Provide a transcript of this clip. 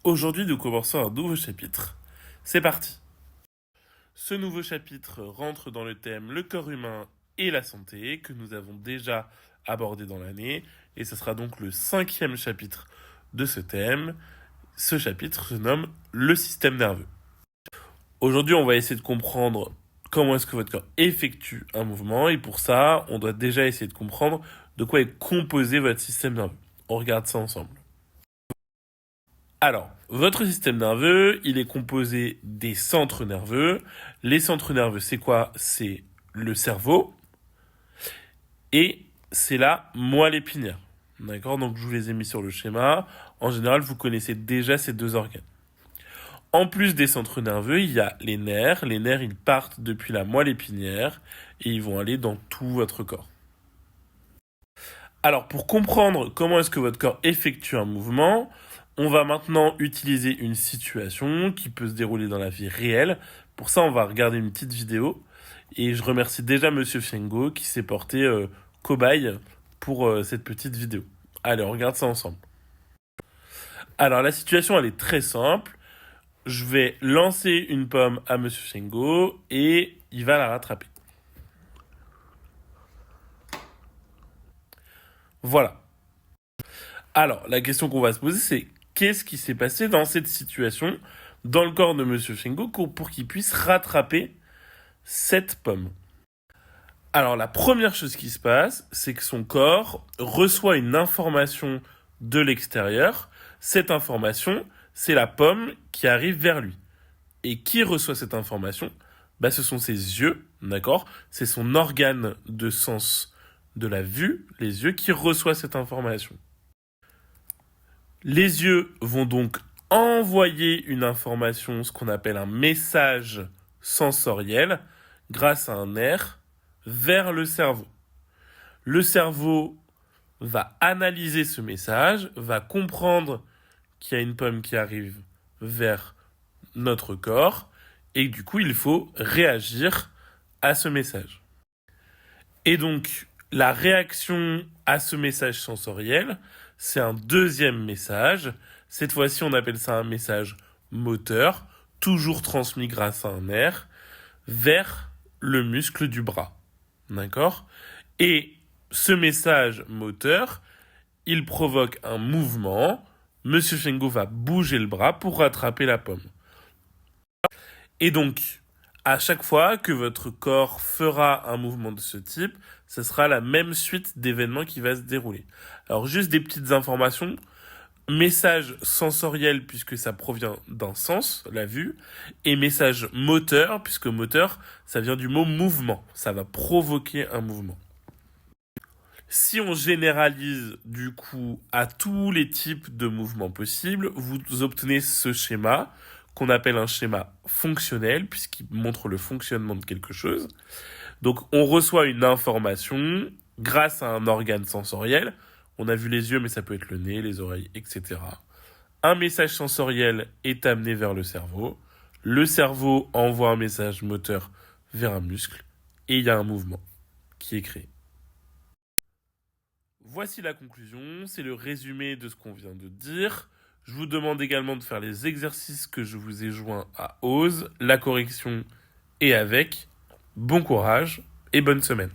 Aujourd'hui, nous commençons un nouveau chapitre. C'est parti. Ce nouveau chapitre rentre dans le thème le corps humain et la santé que nous avons déjà abordé dans l'année et ce sera donc le 5e chapitre de ce thème. Ce chapitre se nomme le système nerveux. Aujourd'hui, on va essayer de comprendre comment est-ce que votre corps effectue un mouvement et pour ça, on doit déjà essayer de comprendre de quoi est composé votre système nerveux. On regarde ça ensemble. Alors, votre système nerveux, il est composé des centres nerveux. Les centres nerveux, c'est quoi? C'est le cerveau et c'est la moelle épinière. D'accord? Donc, je vous les ai mis sur le schéma. En général, vous connaissez déjà ces deux organes. En plus des centres nerveux, il y a les nerfs. Les nerfs, ils partent depuis la moelle épinière et ils vont aller dans tout votre corps. Alors, pour comprendre comment est-ce que votre corps effectue un mouvement, on va maintenant utiliser une situation qui peut se dérouler dans la vie réelle. Pour ça, on va regarder une petite vidéo. Et je remercie déjà Monsieur Fiengo qui s'est porté cobaye pour cette petite vidéo. Allez, on regarde ça ensemble. Alors, la situation, elle est très simple. Je vais lancer une pomme à Monsieur Fiengo et il va la rattraper. Voilà. Alors, la question qu'on va se poser, c'est qu'est-ce qui s'est passé dans cette situation, dans le corps de Monsieur Fiengo, pour qu'il puisse rattraper cette pomme. Alors, la première chose qui se passe, c'est que son corps reçoit une information de l'extérieur. Cette information, c'est la pomme qui arrive vers lui. Et qui reçoit cette information? Ce sont ses yeux, d'accord? C'est son organe de sens de la vue, les yeux, qui reçoit cette information. Les yeux vont donc envoyer une information, ce qu'on appelle un message sensoriel, grâce à un nerf, vers le cerveau. Le cerveau va analyser ce message, va comprendre qu'il y a une pomme qui arrive vers notre corps, et du coup, il faut réagir à ce message. Et donc, la réaction à ce message sensoriel, c'est un deuxième message. Cette fois-ci, on appelle ça un message moteur, toujours transmis grâce à un nerf, vers le muscle du bras. D'accord? Et ce message moteur, il provoque un mouvement. Monsieur Fiengo va bouger le bras pour rattraper la pomme. Et donc, à chaque fois que votre corps fera un mouvement de ce type, ce sera la même suite d'événements qui va se dérouler. Alors, juste des petites informations. Message sensoriel, puisque ça provient d'un sens, la vue, et message moteur, puisque moteur, ça vient du mot mouvement. Ça va provoquer un mouvement. Si on généralise du coup à tous les types de mouvements possibles, vous obtenez ce schéma qu'on appelle un schéma fonctionnel, puisqu'il montre le fonctionnement de quelque chose. Donc on reçoit une information grâce à un organe sensoriel. On a vu les yeux, mais ça peut être le nez, les oreilles, etc. Un message sensoriel est amené vers le cerveau. Le cerveau envoie un message moteur vers un muscle. Et il y a un mouvement qui est créé. Voici la conclusion, c'est le résumé de ce qu'on vient de dire. Je vous demande également de faire les exercices que je vous ai joints à Ose, la correction et avec. Bon courage et bonne semaine.